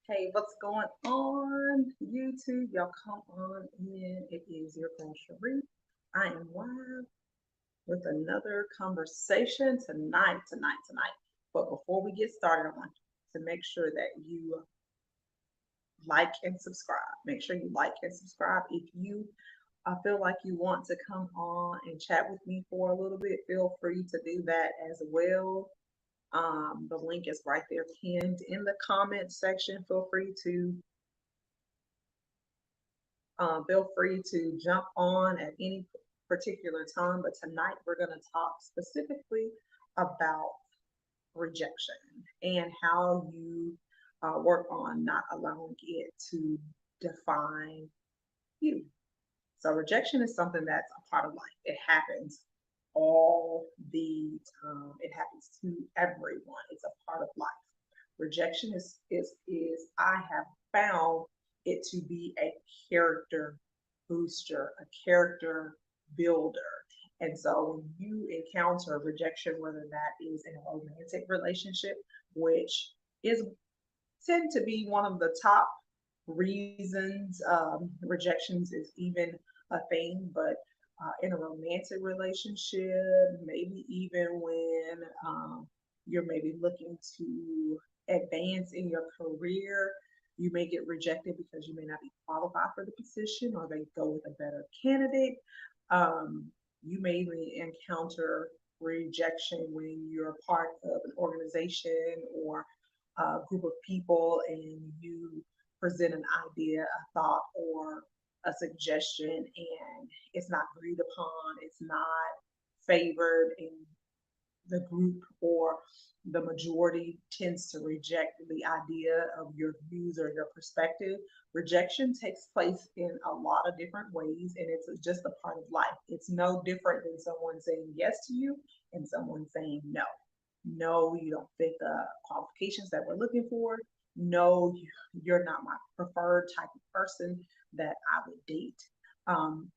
Hey, what's going on, YouTube? Y'all come on in. It is your girl Cherie. I am live with another conversation tonight. But before we get started, I want to make sure that you like and subscribe. Make sure you like and subscribe. If you feel like you want to come on and chat with me for a little bit, feel free to do that as well. The link is right there pinned in the comments section. Feel free to jump on at any particular time, but tonight we're going to talk specifically about rejection and how you work on not allowing it to define you. So, rejection is something that's a part of life. It happens all the time. It happens to everyone. It's a part of life. Rejection is I have found it to be a character booster, a character builder. And so when you encounter rejection, whether that is in a romantic relationship, which is tend to be one of the top reasons rejections is even a thing, but in a romantic relationship, maybe even when you're maybe looking to advance in your career, you may get rejected because you may not be qualified for the position or they go with a better candidate. Um, you may even encounter rejection when you're part of an organization or a group of people and you present an idea, a thought, or a suggestion, and it's not agreed upon, it's not favored, and the group or the majority tends to reject the idea of your views or your perspective. Rejection takes place in a lot of different ways, and it's just a part of life. It's no different than someone saying yes to you and someone saying no. No, you don't fit the qualifications that we're looking for. No, you're not my preferred type of person that I would date.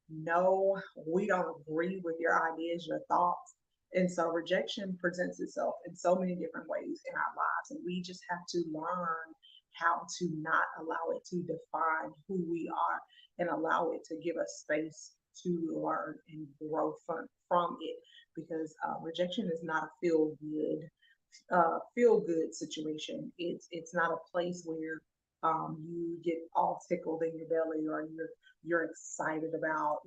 No, we don't agree with your ideas, your thoughts. And so rejection presents itself in so many different ways in our lives. And we just have to learn how to not allow it to define who we are and allow it to give us space to learn and grow from it. Because rejection is not a feel good situation. It's not a place where you get all tickled in your belly or you're excited about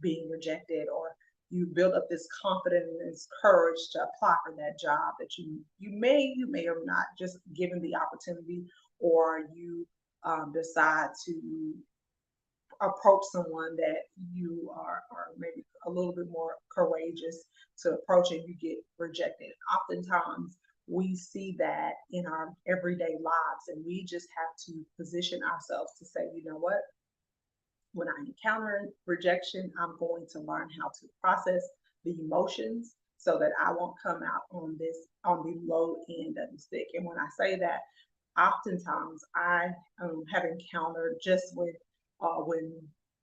being rejected, or you build up this confidence and this courage to apply for that job that you may or not just given the opportunity, or you decide to approach someone that you are maybe a little bit more courageous to approach and you get rejected. Oftentimes we see that in our everyday lives, and we just have to position ourselves to say, you know what, when I encounter rejection, I'm going to learn how to process the emotions so that I won't come out on the low end of the stick. And when I say that, oftentimes I have encountered just when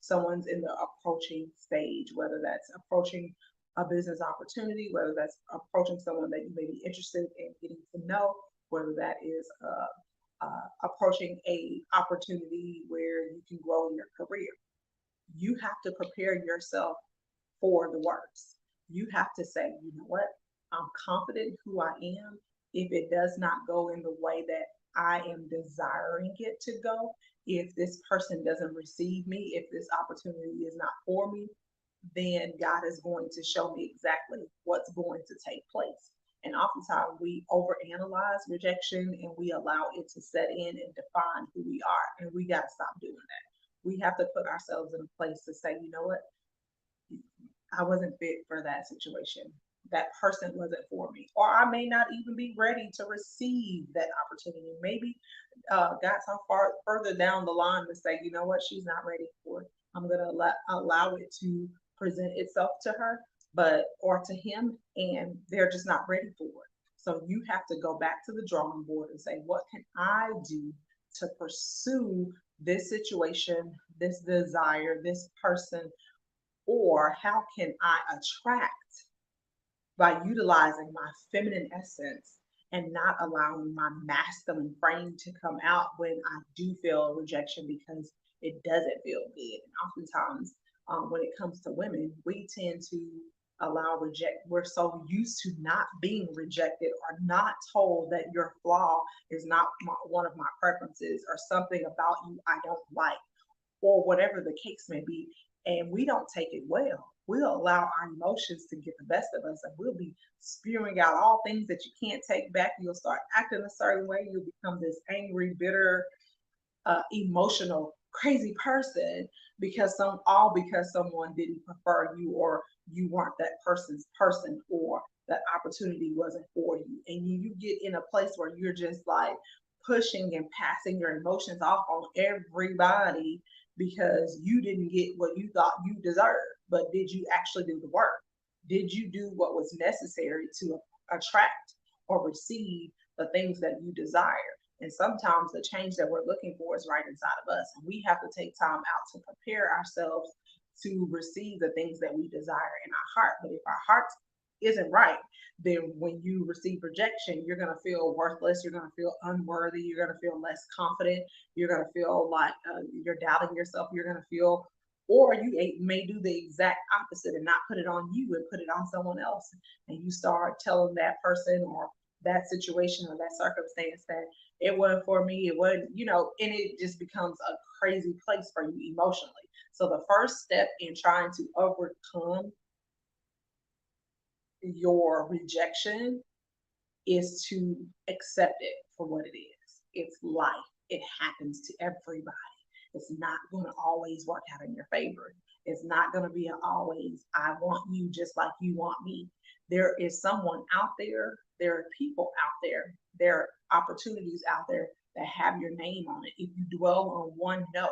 someone's in the approaching stage, whether that's approaching a business opportunity, whether that's approaching someone that you may be interested in getting to know, whether that is approaching a opportunity where you can grow in your career. You have to prepare yourself for the worst. You have to say, you know what, I'm confident who I am. If it does not go in the way that I am desiring it to go, if this person doesn't receive me, if this opportunity is not for me, then God is going to show me exactly what's going to take place. And oftentimes we overanalyze rejection and we allow it to set in and define who we are. And we got to stop doing that. We have to put ourselves in a place to say, you know what, I wasn't fit for that situation. That person wasn't for me. Or I may not even be ready to receive that opportunity. Maybe got so far further down the line to say, you know what, she's not ready for it. I'm going to allow it to present itself to her, but or to him, and they're just not ready for it. So you have to go back to the drawing board and say, what can I do to pursue this situation, this desire, this person, or how can I attract by utilizing my feminine essence and not allowing my masculine frame to come out when I do feel rejection because it doesn't feel good. And oftentimes, when it comes to women, we tend to allow reject. We're so used to not being rejected or not told that your flaw is not one of my preferences or something about you I don't like or whatever the case may be. And we don't take it well. We'll allow our emotions to get the best of us and we'll be spewing out all things that you can't take back. You'll start acting a certain way. You'll become this angry, bitter, emotional, crazy person because because someone didn't prefer you or you weren't that person's person or that opportunity wasn't for you. And you get in a place where you're just like pushing and passing your emotions off on everybody because you didn't get what you thought you deserved. But did you actually do the work? Did you do what was necessary to attract or receive the things that you desire? And sometimes the change that we're looking for is right inside of us. And we have to take time out to prepare ourselves to receive the things that we desire in our heart. But if our heart isn't right, then when you receive rejection, you're going to feel worthless. You're going to feel unworthy. You're going to feel less confident. You're going to feel like you're doubting yourself. You're going to feel, or you may do the exact opposite and not put it on you and put it on someone else. And you start telling that person or that situation or that circumstance that it wasn't for me, it wasn't, and it just becomes a crazy place for you emotionally. So the first step in trying to overcome your rejection is to accept it for what it is. It's life. It happens to everybody. It's not going to always work out in your favor. It's not going to be always, I want you just like you want me. There is someone out there, there are people out there are opportunities out there that have your name on it. If you dwell on one no,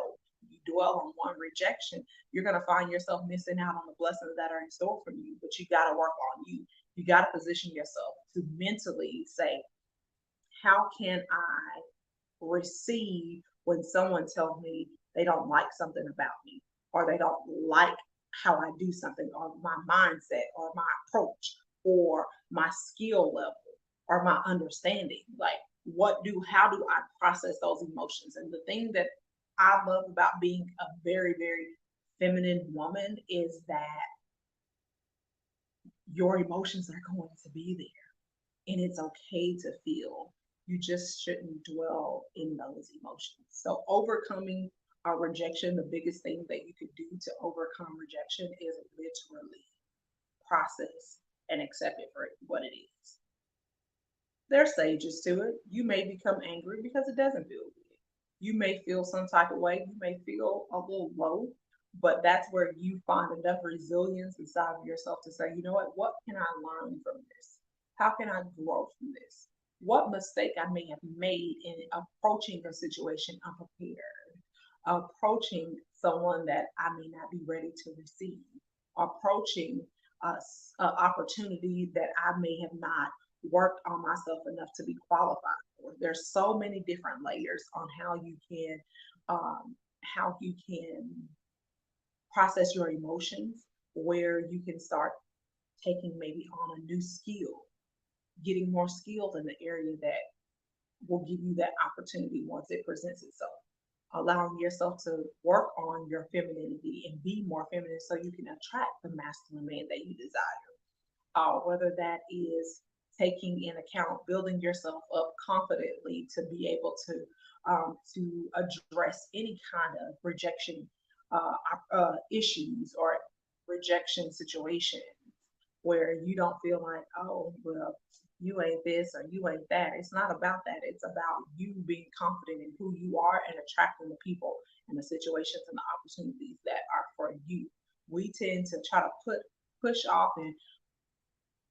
you dwell on one rejection, you're going to find yourself missing out on the blessings that are in store for you. But you got to work on you. You got to position yourself to mentally say, how can I receive when someone tells me they don't like something about me or they don't like how I do something or my mindset or my approach or my skill level or my understanding? Like, how do I process those emotions? And the thing that I love about being a very, very feminine woman is that your emotions are going to be there and it's okay to feel. You just shouldn't dwell in those emotions. So overcoming a rejection, the biggest thing that you could do to overcome rejection is literally process and accept it for what it is. There's stages to it. You may become angry because it doesn't feel good. You may feel some type of way. You may feel a little low, but that's where you find enough resilience inside of yourself to say, you know what can I learn from this? How can I grow from this? What mistake I may have made in approaching a situation unprepared, approaching someone that I may not be ready to receive, approaching an opportunity that I may have not worked on myself enough to be qualified for. There's so many different layers on how you can process your emotions, where you can start taking maybe on a new skill, getting more skilled in the area that will give you that opportunity once it presents itself. Allowing yourself to work on your femininity and be more feminine so you can attract the masculine man that you desire. Whether that is taking in account building yourself up confidently to be able to address any kind of rejection issues or rejection situations where you don't feel like, oh, well, you ain't this or you ain't that. It's not about that. It's about you being confident in who you are and attracting the people and the situations and the opportunities that are for you. We tend to try to push off and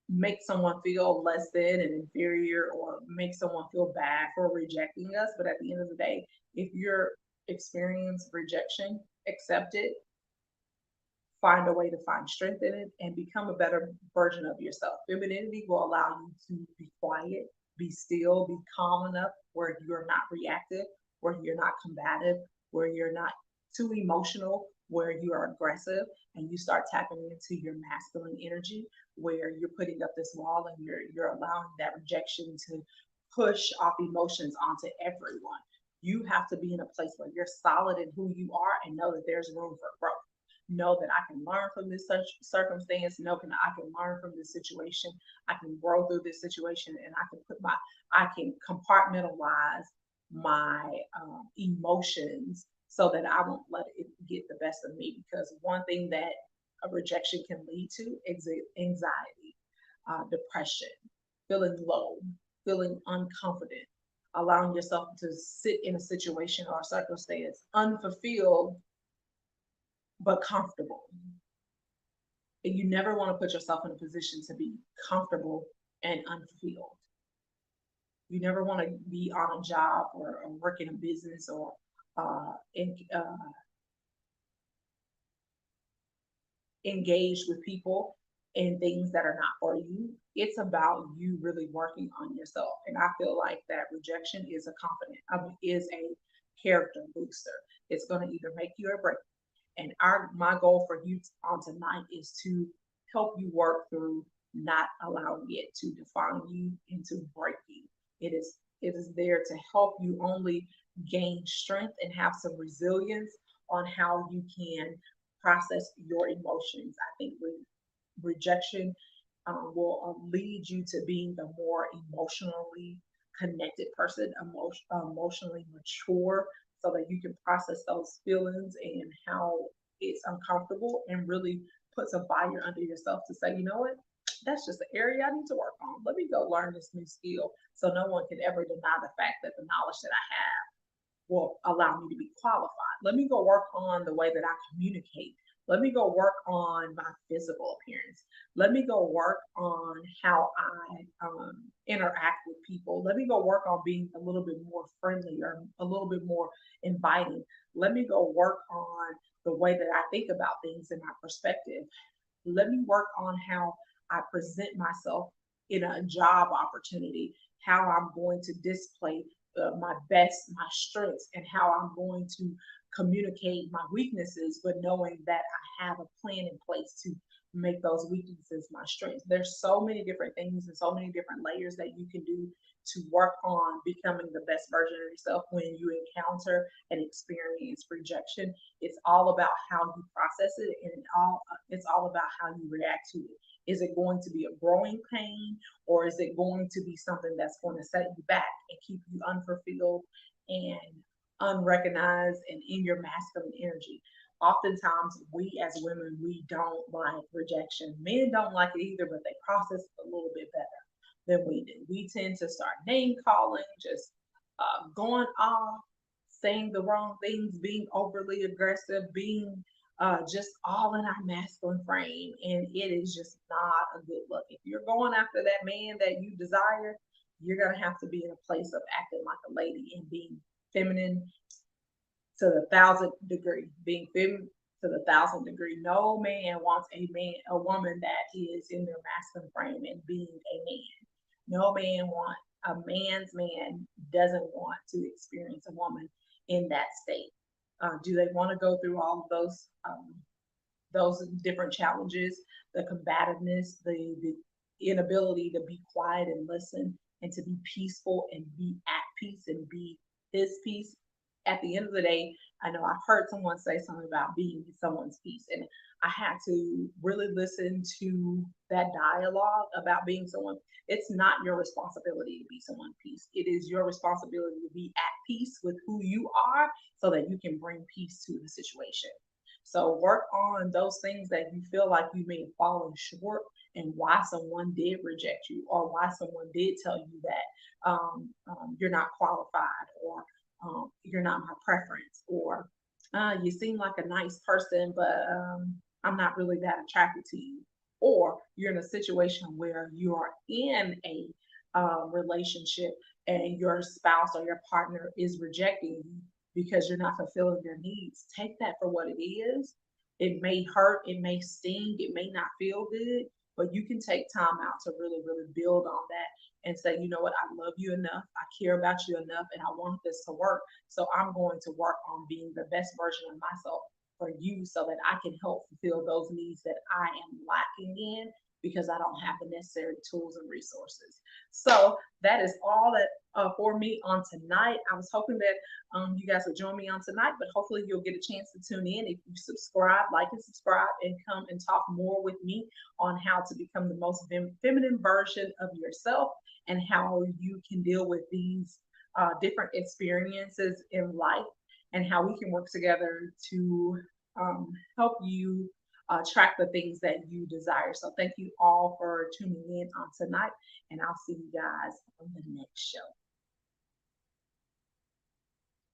make someone feel less than and inferior or make someone feel bad for rejecting us. But at the end of the day, if you're experiencing rejection, accept it, find a way to find strength in it, and become a better version of yourself. Femininity will allow you to be quiet, be still, be calm enough where you're not reactive, where you're not combative, where you're not too emotional, where you are aggressive and you start tapping into your masculine energy, where you're putting up this wall and you're allowing that rejection to push off emotions onto everyone. You have to be in a place where you're solid in who you are and know that there's room for growth. Know that I can learn from this such circumstance. Know that I can learn from this situation. I can grow through this situation, and I can compartmentalize my emotions so that I won't let it get the best of me. Because one thing that a rejection can lead to is anxiety, depression, feeling low, feeling unconfident, allowing yourself to sit in a situation or a circumstance unfulfilled but comfortable. And you never want to put yourself in a position to be comfortable and unfulfilled. You never want to be on a job or work in a business or in, engaged with people and things that are not for you. It's about you really working on yourself. And I feel like that rejection is a is a character booster. It's going to either make you or break you. And my goal for you on tonight is to help you work through not allowing it to define you and to break you. It is there to help you only gain strength and have some resilience on how you can process your emotions. I think rejection will lead you to being the more emotionally connected person, emotionally mature, so that you can process those feelings and how it's uncomfortable and really put some fire under yourself to say, you know what? That's just the area I need to work on. Let me go learn this new skill so no one can ever deny the fact that the knowledge that I have will allow me to be qualified. Let me go work on the way that I communicate. Let me go work on my physical appearance. Let me go work on how I interact with people. Let me go work on being a little bit more friendly or a little bit more inviting. Let me go work on the way that I think about things and my perspective. Let me work on how I present myself in a job opportunity, how I'm going to display my best, my strengths, and how I'm going to communicate my weaknesses, but knowing that I have a plan in place to make those weaknesses my strengths. There's so many different things and so many different layers that you can do to work on becoming the best version of yourself when you encounter and experience rejection. It's all about how you process it, and it's all about how you react to it. Is it going to be a growing pain, or is it going to be something that's going to set you back and keep you unfulfilled and unrecognized and in your masculine energy? Oftentimes, we as women, we don't like rejection. Men don't like it either, but they process it a little bit better than we do. We tend to start name calling, just going off, saying the wrong things, being overly aggressive, being just all in our masculine frame. And it is just not a good look. If you're going after that man that you desire, you're going to have to be in a place of acting like a lady and being feminine to the thousand degree, being feminine to the thousand degree. No man wants a woman that is in their masculine frame and being a man. No man want a man's man doesn't want to experience a woman in that state. Do they want to go through all of those different challenges, the combativeness, the inability to be quiet and listen, and to be peaceful and be at peace and be his peace? At the end of the day, I know I've heard someone say something about being someone's peace, and I had to really listen to that dialogue about being someone. It's not your responsibility to be someone's peace. It is your responsibility to be at peace with who you are so that you can bring peace to the situation. So work on those things that you feel like you may have fallen short, and why someone did reject you, or why someone did tell you that you're not qualified, or you're not my preference, or you seem like a nice person, but I'm not really that attracted to you. Or you're in a situation where you are in a relationship and your spouse or your partner is rejecting you because you're not fulfilling their needs. Take that for what it is. It may hurt, it may sting, it may not feel good, but you can take time out to really, really build on that and say, you know what, I love you enough, I care about you enough, and I want this to work. So I'm going to work on being the best version of myself for you so that I can help fulfill those needs that I am lacking in because I don't have the necessary tools and resources. So that is all that for me on tonight. I was hoping that you guys would join me on tonight, but hopefully you'll get a chance to tune in. If you subscribe, like and subscribe, and come and talk more with me on how to become the most feminine version of yourself and how you can deal with these different experiences in life and how we can work together to help you track the things that you desire. So thank you all for tuning in on tonight, and I'll see you guys on the next show.